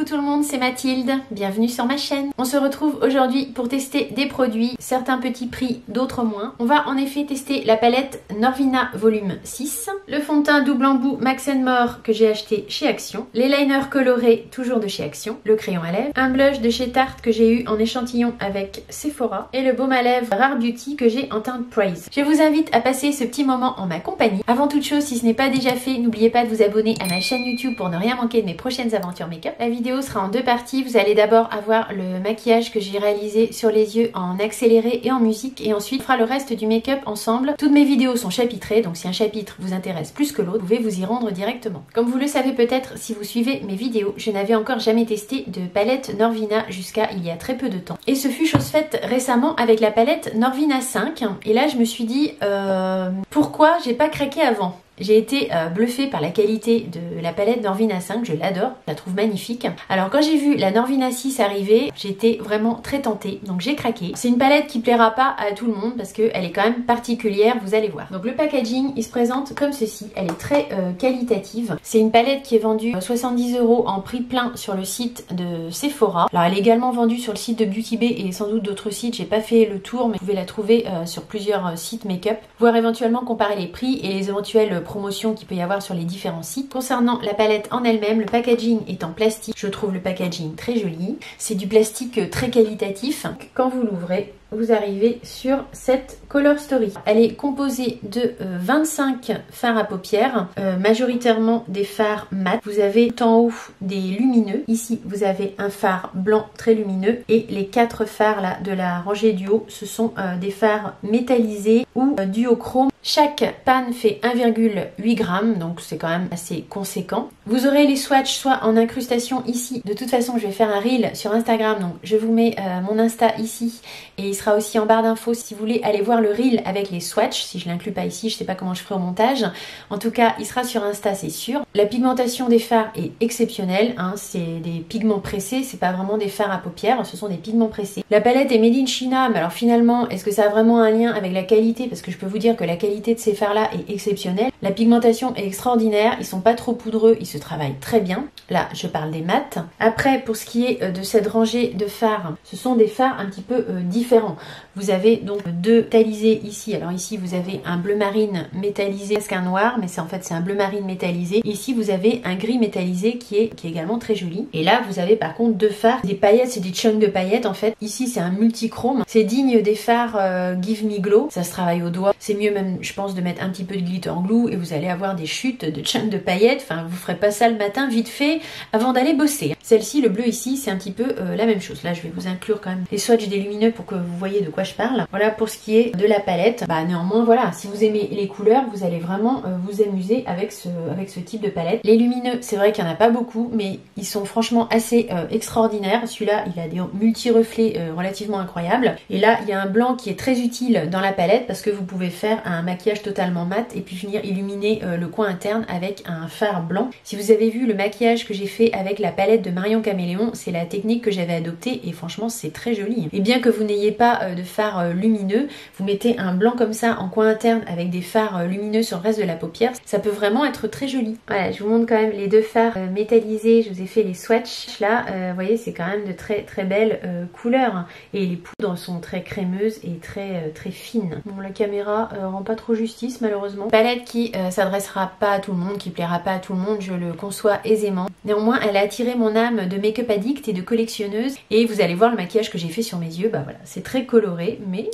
tout le monde, c'est Mathilde, bienvenue sur ma chaîne. On se retrouve aujourd'hui pour tester des produits, certains petits prix, d'autres moins. On va en effet tester la palette Norvina volume 6, le fond de teint double embout Max & More que j'ai acheté chez Action, les liners colorés toujours de chez Action, le crayon à lèvres, un blush de chez Tarte que j'ai eu en échantillon avec Sephora et le baume à lèvres Rare Beauty que j'ai en teinte Praise. Je vous invite à passer ce petit moment en ma compagnie. Avant toute chose, si ce n'est pas déjà fait, n'oubliez pas de vous abonner à ma chaîne YouTube pour ne rien manquer de mes prochaines aventures make-up. La vidéo sera en deux parties. Vous allez d'abord avoir le maquillage que j'ai réalisé sur les yeux en accéléré et en musique, et ensuite on fera le reste du make-up ensemble. Toutes mes vidéos sont chapitrées, donc si un chapitre vous intéresse plus que l'autre, vous pouvez vous y rendre directement. Comme vous le savez peut-être si vous suivez mes vidéos, je n'avais encore jamais testé de palette Norvina jusqu'à il y a très peu de temps. Et ce fut chose faite récemment avec la palette Norvina 5. Et là je me suis dit pourquoi j'ai pas craqué avant. J'ai été bluffée par la qualité de la palette Norvina 5, je l'adore, je la trouve magnifique. Alors quand j'ai vu la Norvina 6 arriver, j'étais vraiment très tentée, donc j'ai craqué. C'est une palette qui plaira pas à tout le monde parce qu'elle est quand même particulière, vous allez voir. Donc le packaging, il se présente comme ceci, elle est très qualitative. C'est une palette qui est vendue 70 € en prix plein sur le site de Sephora. Alors elle est également vendue sur le site de Beauty Bay et sans doute d'autres sites, j'ai pas fait le tour, mais vous pouvez la trouver sur plusieurs sites make-up. Voir éventuellement comparer les prix et les éventuels promotion qu'il peut y avoir sur les différents sites. Concernant la palette en elle-même, le packaging est en plastique. Je trouve le packaging très joli. C'est du plastique très qualitatif. Quand vous l'ouvrez, vous arrivez sur cette Color Story. Elle est composée de 25 fards à paupières, majoritairement des fards mat. Vous avez tout en haut des lumineux. Ici, vous avez un fard blanc très lumineux et les 4 fards là de la rangée du haut, ce sont des fards métallisés ou duochrome. Chaque panne fait 1,8 g, donc c'est quand même assez conséquent. Vous aurez les swatchs soit en incrustation ici. De toute façon, je vais faire un reel sur Instagram, donc je vous mets mon Insta ici et il sera aussi en barre d'infos si vous voulez aller voir le reel avec les swatchs. Si je l'inclus pas ici, je sais pas comment je ferai au montage. En tout cas, il sera sur Insta, c'est sûr. La pigmentation des fards est exceptionnelle, hein. C'est des pigments pressés, c'est pas vraiment des fards à paupières, ce sont des pigments pressés. La palette est made in China, mais alors finalement, est-ce que ça a vraiment un lien avec la qualité? Parce que je peux vous dire que la qualité de ces fards là est exceptionnelle. La pigmentation est extraordinaire, ils sont pas trop poudreux, ils se travaillent très bien. Là je parle des mats. Après pour ce qui est de cette rangée de fards, ce sont des fards un petit peu différents. Vous avez donc deux métallisés ici. Alors ici vous avez un bleu marine métallisé, presque un noir, mais c'est en fait c'est un bleu marine métallisé. Ici vous avez un gris métallisé qui est également très joli. Et là vous avez par contre deux fards, des paillettes, c'est des chunks de paillettes en fait. Ici c'est un multichrome, c'est digne des fards Give Me Glow, ça se travaille au doigt. C'est mieux même je pense de mettre un petit peu de glitter glue et vous allez avoir des chutes de chunks de paillettes. Enfin vous ferez pas ça le matin vite fait avant d'aller bosser. Celle-ci, le bleu ici, c'est un petit peu la même chose. Là je vais vous inclure quand même les swatchs des lumineux pour que vous voyez de quoi je parle. Voilà pour ce qui est de la palette. Bah néanmoins voilà, si vous aimez les couleurs, vous allez vraiment vous amuser avec ce type de palette. Les lumineux, c'est vrai qu'il n'y en a pas beaucoup, mais ils sont franchement assez extraordinaires. Celui-là, il a des multi-reflets relativement incroyables. Et là, il y a un blanc qui est très utile dans la palette parce que vous pouvez faire un maquillage totalement mat et puis venir illuminer le coin interne avec un fard blanc. Si vous avez vu le maquillage que j'ai fait avec la palette de Marion Caméléon, c'est la technique que j'avais adoptée et franchement c'est très joli. Et bien que vous n'ayez pas de fard lumineux, vous mettez un blanc comme ça en coin interne avec des fards lumineux sur le reste de la paupière, ça peut vraiment être très joli. Voilà, je vous montre quand même les deux fards métallisés, je vous ai fait les swatchs là, vous voyez c'est quand même de très très belles couleurs et les poudres sont très crémeuses et très fines. Bon, la caméra rend pas trop justice malheureusement. Palette qui s'adressera pas à tout le monde, qui plaira pas à tout le monde, je le conçois aisément. Néanmoins elle a attiré mon âme de make-up addict et de collectionneuse et vous allez voir le maquillage que j'ai fait sur mes yeux, bah voilà, c'est très coloré mais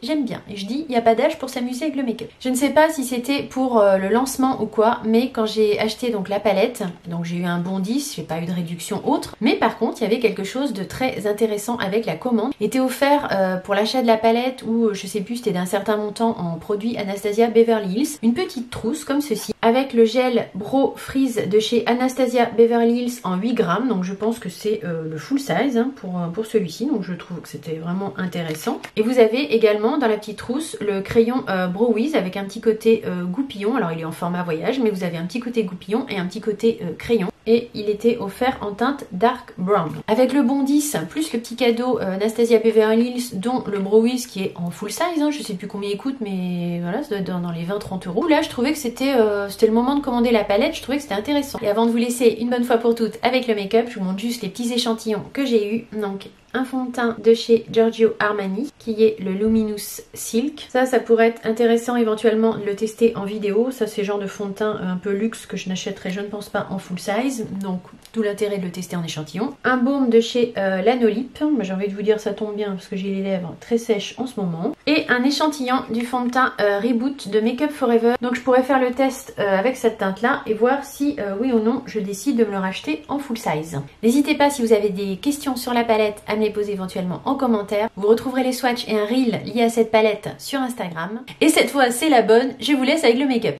j'aime bien. Et je dis, il n'y a pas d'âge pour s'amuser avec le make-up. Je ne sais pas si c'était pour le lancement ou quoi, mais quand j'ai acheté donc la palette, donc j'ai eu un bon 10, j'ai pas eu de réduction autre, mais par contre il y avait quelque chose de très intéressant avec la commande. Il était offert pour l'achat de la palette ou je sais plus, c'était d'un certain montant en produit Anastasia Beverly Hills, une petite trousse comme ceci avec le gel Brow Freeze de chez Anastasia Beverly Hills en 8 grammes, donc je pense que c'est le full size hein, pour celui-ci, donc je trouve que c'était vraiment intéressant. Et vous avez également dans la petite trousse le crayon Brow Wiz avec un petit côté goupillon, alors il est en format voyage mais vous avez un petit côté goupillon et un petit côté crayon. et il était offert en teinte Dark Brown. Avec le bon 10 plus le petit cadeau Anastasia Beverly Hills dont le Brow Wiz qui est en full size, hein, je sais plus combien il coûte mais voilà ça doit être dans les 20-30 euros. Là je trouvais que c'était le moment de commander la palette, je trouvais que c'était intéressant. Et avant de vous laisser une bonne fois pour toutes avec le make-up, je vous montre juste les petits échantillons que j'ai eu. Donc un fond de teint de chez Giorgio Armani qui est le Luminous Silk. Ça pourrait être intéressant éventuellement de le tester en vidéo. Ça c'est le genre de fond de teint un peu luxe que je n'achèterai, je ne pense pas, en full size. Donc tout l'intérêt de le tester en échantillon. Un baume de chez Lanolip. J'ai envie de vous dire ça tombe bien parce que j'ai les lèvres très sèches en ce moment. Et un échantillon du fond de teint Reboot de Make Up Forever. Donc je pourrais faire le test avec cette teinte là et voir si oui ou non je décide de me le racheter en full size. N'hésitez pas si vous avez des questions sur la palette à me les poser éventuellement en commentaire. Vous retrouverez les swatchs et un reel lié à cette palette sur Instagram. Et cette fois c'est la bonne, je vous laisse avec le make-up.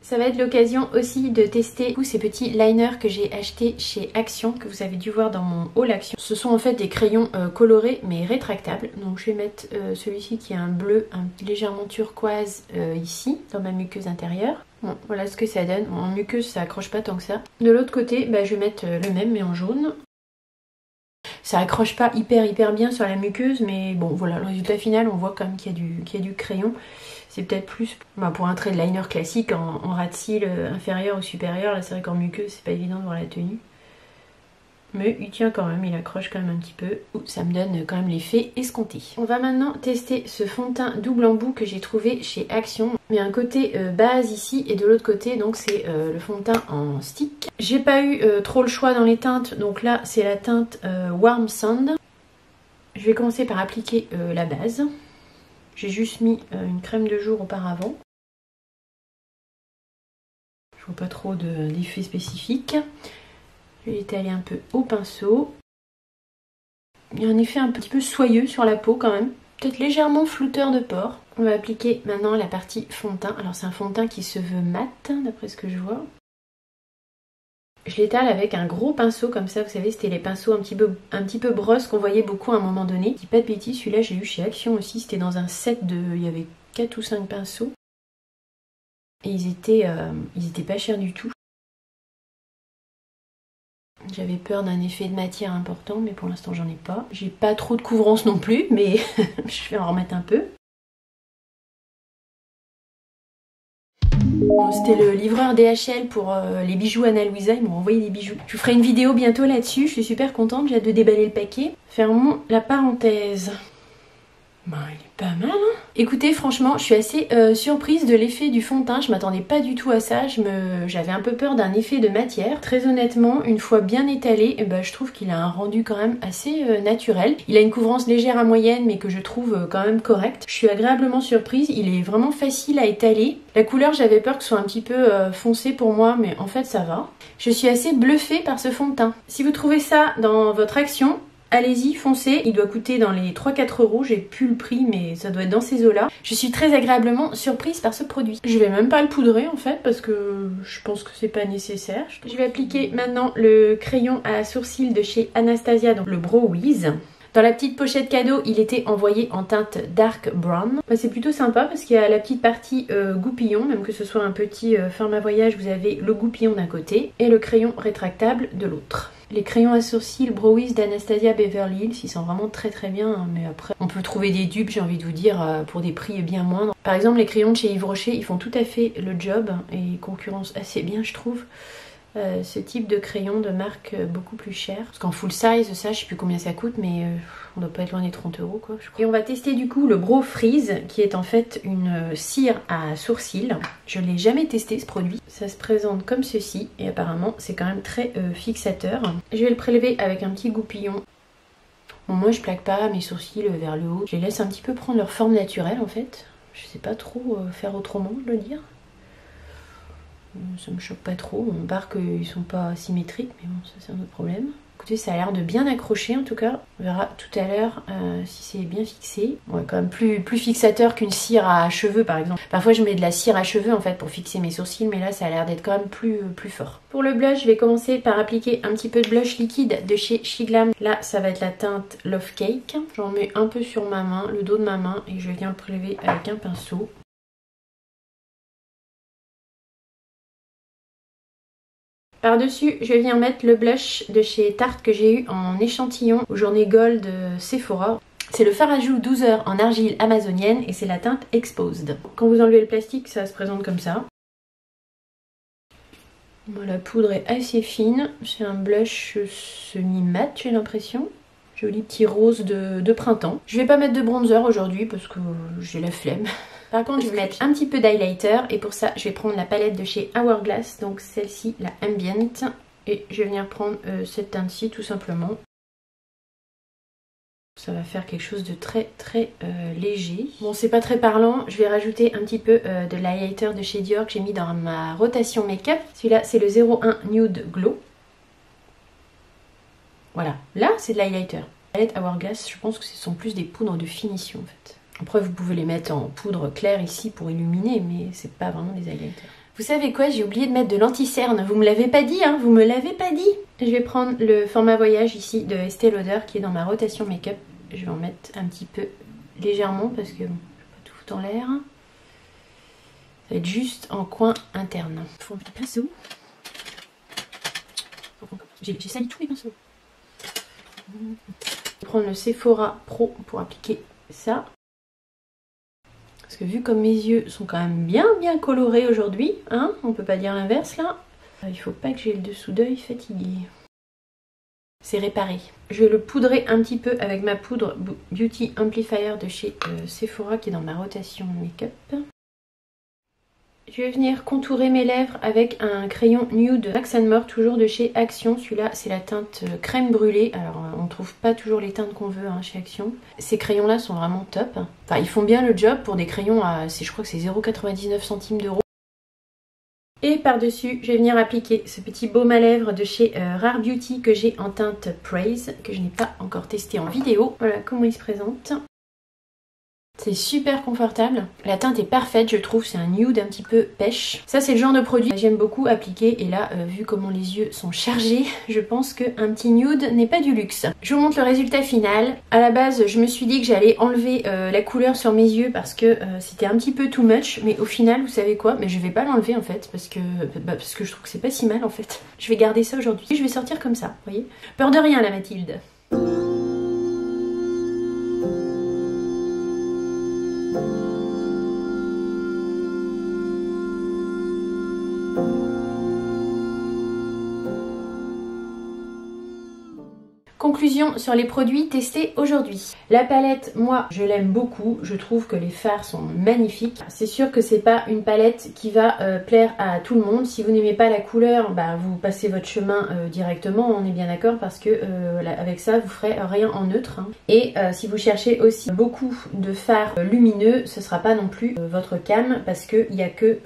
Ça va être l'occasion aussi de tester ces petits liners que j'ai achetés chez Action, que vous avez dû voir dans mon haul Action. Ce sont en fait des crayons colorés mais rétractables. Donc je vais mettre celui-ci qui est un bleu, un légèrement turquoise ici, dans ma muqueuse intérieure. Bon, voilà ce que ça donne. Bon, en muqueuse ça accroche pas tant que ça. De l'autre côté, je vais mettre le même mais en jaune. Ça accroche pas hyper bien sur la muqueuse, mais bon voilà, le résultat final on voit quand même qu'il y a du crayon. C'est peut-être plus pour un trait de liner classique en ras de cils inférieur ou supérieur. Là c'est vrai qu'en muqueuse c'est pas évident de voir la tenue. Mais il tient quand même, il accroche quand même un petit peu. Ça me donne quand même l'effet escompté. On va maintenant tester ce fond de teint double embout que j'ai trouvé chez Action. Il y a un côté base ici et de l'autre côté donc c'est le fond de teint en stick. J'ai pas eu trop le choix dans les teintes, donc là c'est la teinte Warm Sand. Je vais commencer par appliquer la base. J'ai juste mis une crème de jour auparavant. Je vois pas trop d'effet spécifique. Je vais l'étaler un peu au pinceau. Il y a un effet un petit peu soyeux sur la peau quand même. Peut-être légèrement flouteur de pores. On va appliquer maintenant la partie fond de teint. Alors c'est un fond de teint qui se veut mat, d'après ce que je vois. Je l'étale avec un gros pinceau comme ça, vous savez, c'était les pinceaux un petit peu brosse qu'on voyait beaucoup à un moment donné. Je dis pas de bêtises, celui-là j'ai eu chez Action aussi, c'était dans un set il y avait 4 ou 5 pinceaux. Et ils étaient pas chers du tout. J'avais peur d'un effet de matière important, mais pour l'instant j'en ai pas. J'ai pas trop de couvrance non plus, mais je vais en remettre un peu. Bon, c'était le livreur DHL pour les bijoux Anna Louisa, ils m'ont envoyé des bijoux. Je vous ferai une vidéo bientôt là-dessus, je suis super contente, j'ai hâte de déballer le paquet. Fermons la parenthèse. Ben, il est pas mal, hein. Écoutez, franchement, je suis assez surprise de l'effet du fond de teint. Je m'attendais pas du tout à ça. J'avais un peu peur d'un effet de matière. Très honnêtement, une fois bien étalé, je trouve qu'il a un rendu quand même assez naturel. Il a une couvrance légère à moyenne, mais que je trouve quand même correcte. Je suis agréablement surprise. Il est vraiment facile à étaler. La couleur, j'avais peur que ce soit un petit peu foncé pour moi, mais en fait, ça va. Je suis assez bluffée par ce fond de teint. Si vous trouvez ça dans votre action, allez-y, foncez, il doit coûter dans les 3-4 euros, j'ai plus le prix mais ça doit être dans ces eaux-là. Je suis très agréablement surprise par ce produit. Je vais même pas le poudrer en fait parce que je pense que c'est pas nécessaire. Je vais appliquer maintenant le crayon à sourcils de chez Anastasia, donc le Brow Wiz. Dans la petite pochette cadeau, il était envoyé en teinte dark brown. C'est plutôt sympa parce qu'il y a la petite partie goupillon, même que ce soit un petit format voyage, vous avez le goupillon d'un côté et le crayon rétractable de l'autre. Les crayons à sourcils Brow Wiz d'Anastasia Beverly Hills, ils sont vraiment très très bien, hein, mais après on peut trouver des dupes, j'ai envie de vous dire, pour des prix bien moindres. Par exemple les crayons de chez Yves Rocher, ils font tout à fait le job et ils concurrencent assez bien je trouve. Ce type de crayon de marque beaucoup plus cher. Parce qu'en full size, ça je sais plus combien ça coûte, mais on doit pas être loin des 30 euros quoi. Je crois. Et on va tester du coup le Brow Freeze qui est en fait une cire à sourcils. Je l'ai jamais testé ce produit. Ça se présente comme ceci et apparemment c'est quand même très fixateur. Je vais le prélever avec un petit goupillon. Bon, moi je plaque pas mes sourcils vers le haut. Je les laisse un petit peu prendre leur forme naturelle en fait. Je sais pas trop faire autrement de le dire. Ça me choque pas trop, on barre qu'ils sont pas symétriques, mais bon, ça c'est un autre problème. Écoutez, ça a l'air de bien accrocher en tout cas. On verra tout à l'heure si c'est bien fixé. Ouais, quand même plus fixateur qu'une cire à cheveux par exemple. Parfois je mets de la cire à cheveux en fait pour fixer mes sourcils, mais là ça a l'air d'être quand même plus fort. Pour le blush, je vais commencer par appliquer un petit peu de blush liquide de chez Shiglam. Là ça va être la teinte Love Cake. J'en mets un peu sur ma main, le dos de ma main, et je viens le prélever avec un pinceau. Par-dessus, je viens mettre le blush de chez Tarte que j'ai eu en échantillon aux journées Gold Sephora. C'est le fard à joues 12 heures en argile amazonienne et c'est la teinte Exposed. Quand vous enlevez le plastique, ça se présente comme ça. Bon, la poudre est assez fine. C'est un blush semi-mat, j'ai l'impression. Joli petit rose de printemps. Je vais pas mettre de bronzer aujourd'hui parce que j'ai la flemme. Par contre, je vais mettre un petit peu d'highlighter et pour ça, je vais prendre la palette de chez Hourglass, donc celle-ci, la Ambient. Et je vais venir prendre cette teinte-ci tout simplement. Ça va faire quelque chose de très léger. Bon, c'est pas très parlant. Je vais rajouter un petit peu de l'highlighter de chez Dior que j'ai mis dans ma rotation make-up. Celui-là, c'est le 01 Nude Glow. Voilà, là, c'est de l'highlighter. La palette Hourglass, je pense que ce sont plus des poudres de finition en fait. Après, vous pouvez les mettre en poudre claire ici pour illuminer, mais c'est pas vraiment des highlighters. Vous savez quoi, j'ai oublié de mettre de l'anti-cerne. Vous me l'avez pas dit, hein, vous me l'avez pas dit. Je vais prendre le format voyage ici de Estée Lauder qui est dans ma rotation make-up. Je vais en mettre un petit peu légèrement parce que bon, je vais pas tout foutre en l'air. Ça va être juste en coin interne. Il faut un petit pinceau. J'ai sali tous les pinceaux. Je vais prendre le Sephora Pro pour appliquer ça. Parce que vu comme mes yeux sont quand même bien colorés aujourd'hui, hein, on peut pas dire l'inverse là, il faut pas que j'ai le dessous d'œil fatigué. C'est réparé. Je vais le poudrer un petit peu avec ma poudre Beauty Amplifier de chez Sephora qui est dans ma rotation make-up. Je vais venir contourer mes lèvres avec un crayon nude Max & More, toujours de chez Action. Celui-là, c'est la teinte crème brûlée. Alors, on ne trouve pas toujours les teintes qu'on veut hein, chez Action. Ces crayons-là sont vraiment top. Enfin, ils font bien le job pour des crayons à, je crois que c'est 0,99 centimes d'euros. Et par-dessus, je vais venir appliquer ce petit baume à lèvres de chez Rare Beauty que j'ai en teinte Praise, que je n'ai pas encore testé en vidéo. Voilà comment il se présente. C'est super confortable. La teinte est parfaite, je trouve. C'est un nude un petit peu pêche. Ça, c'est le genre de produit que j'aime beaucoup appliquer. Et là, vu comment les yeux sont chargés, je pense qu'un petit nude n'est pas du luxe. Je vous montre le résultat final. À la base, je me suis dit que j'allais enlever la couleur sur mes yeux parce que c'était un petit peu too much. Mais au final, vous savez quoi? Mais je vais pas l'enlever en fait parce que je trouve que c'est pas si mal en fait. Je vais garder ça aujourd'hui. Je vais sortir comme ça, vous voyez. Peur de rien, la Mathilde. Conclusion sur les produits testés aujourd'hui. La palette, moi, je l'aime beaucoup. Je trouve que les fards sont magnifiques. C'est sûr que c'est pas une palette qui va plaire à tout le monde. Si vous n'aimez pas la couleur, bah, vous passez votre chemin directement, on est bien d'accord, parce que avec ça, vous ferez rien en neutre. Hein. Et si vous cherchez aussi beaucoup de fards lumineux, ce sera pas non plus votre cam, parce qu'il n'y a que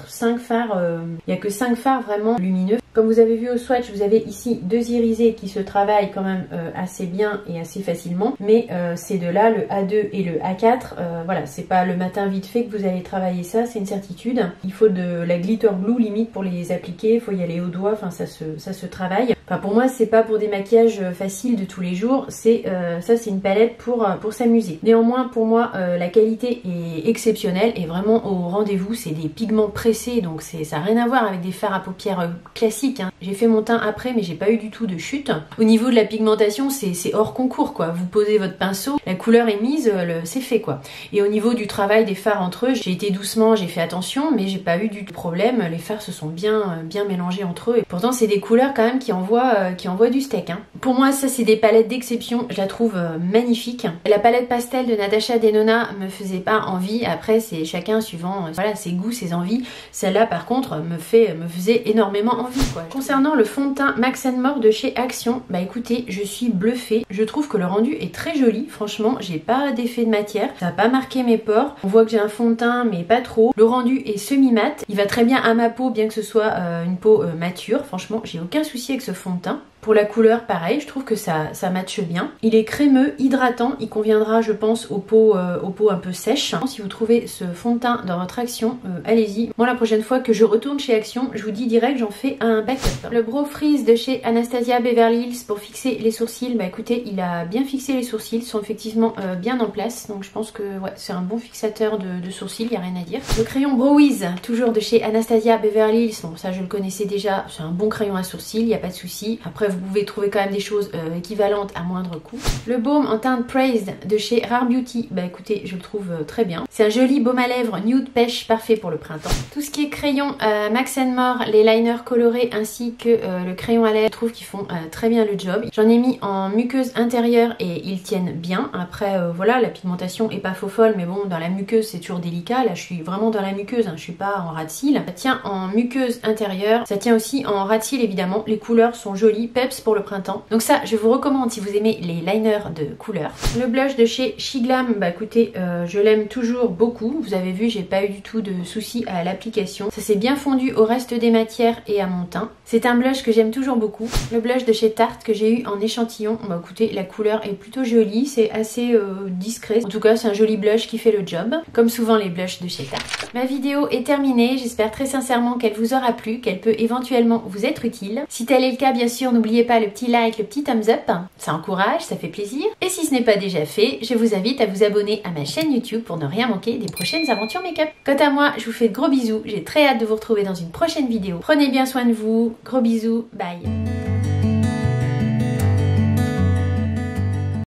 5 fards vraiment lumineux. Comme vous avez vu au swatch, vous avez ici 2 irisés qui se travaillent quand même assez bien et assez facilement. Mais ces deux-là, le A2 et le A4, voilà, c'est pas le matin vite fait que vous allez travailler ça, c'est une certitude. Il faut de la glitter glue limite pour les appliquer, il faut y aller au doigt, enfin ça se travaille. Enfin pour moi, c'est pas pour des maquillages faciles de tous les jours, c'est ça c'est une palette pour s'amuser. Néanmoins, pour moi, la qualité est exceptionnelle et vraiment au rendez-vous. C'est des pigments pressés, donc ça n'a rien à voir avec des fards à paupières classiques. Hein. J'ai fait mon teint après, mais j'ai pas eu du tout de chute. Au niveau de la pigmentation, c'est hors concours quoi. Vous posez votre pinceau, la couleur est mise, c'est fait quoi. Et au niveau du travail des fards entre eux, j'ai été doucement, j'ai fait attention, mais j'ai pas eu du tout de problème. Les fards se sont bien mélangés entre eux. Et pourtant, c'est des couleurs quand même qui envoient du steak. Hein. Pour moi, ça c'est des palettes d'exception. Je la trouve magnifique. La palette pastel de Natasha Denona me faisait pas envie. Après, c'est chacun suivant voilà, ses goûts, ses envies. Celle-là, par contre, me faisait énormément envie. Quoi. Concernant le fond de teint Max & More de chez Action, bah écoutez, je suis bluffée. Je trouve que le rendu est très joli. Franchement, j'ai pas d'effet de matière. Ça n'a pas marqué mes pores. On voit que j'ai un fond de teint, mais pas trop. Le rendu est semi-mat. Il va très bien à ma peau, bien que ce soit une peau mature. Franchement, j'ai aucun souci avec ce fond de teint. Pour la couleur, pareil, je trouve que ça matche bien. Il est crémeux, hydratant. Il conviendra, je pense, aux peaux un peu sèches. Si vous trouvez ce fond de teint dans votre Action, allez-y. Moi, la prochaine fois que je retourne chez Action, je vous dis direct, j'en fais un backup. Le Brow Freeze de chez Anastasia Beverly Hills pour fixer les sourcils. Bah écoutez, il a bien fixé les sourcils. Ils sont effectivement bien en place. Donc je pense que ouais, c'est un bon fixateur de sourcils, il n'y a rien à dire. Le crayon Browies, toujours de chez Anastasia Beverly Hills. Bon, ça je le connaissais déjà. C'est un bon crayon à sourcils, il n'y a pas de souci. Après, vous pouvez trouver quand même des choses équivalentes à moindre coût. Le baume en teinte Praised de chez Rare Beauty, bah écoutez, je le trouve très bien. C'est un joli baume à lèvres nude pêche, parfait pour le printemps. Tout ce qui est crayon Max & More, les liners colorés ainsi que le crayon à lèvres, je trouve qu'ils font très bien le job. J'en ai mis en muqueuse intérieure et ils tiennent bien. Après voilà, la pigmentation est pas faux folle, mais bon, dans la muqueuse c'est toujours délicat. Là je suis vraiment dans la muqueuse, hein, je suis pas en ras de cils. Ça tient en muqueuse intérieure, ça tient aussi en ras de cils évidemment. Les couleurs sont jolies, peps pour le printemps. Donc ça, je vous recommande si vous aimez les liners de couleur. Le blush de chez Shiglam, bah écoutez, je l'aime toujours beaucoup. Vous avez vu, j'ai pas eu du tout de soucis à l'application. Ça s'est bien fondu au reste des matières et à mon teint. C'est un blush que j'aime toujours beaucoup. Le blush de chez Tarte que j'ai eu en échantillon, bah écoutez, la couleur est plutôt jolie, c'est assez discret. En tout cas, c'est un joli blush qui fait le job, comme souvent les blushs de chez Tarte. Ma vidéo est terminée, j'espère très sincèrement qu'elle vous aura plu, qu'elle peut éventuellement vous être utile. Si tel est le cas, bien sûr, n'oubliez pas le petit like, le petit thumbs up, ça encourage, ça fait plaisir. Et si ce n'est pas déjà fait, je vous invite à vous abonner à ma chaîne YouTube pour ne rien manquer des prochaines aventures make-up. Quant à moi, je vous fais de gros bisous, j'ai très hâte de vous retrouver dans une prochaine vidéo. Prenez bien soin de vous, gros bisous, bye.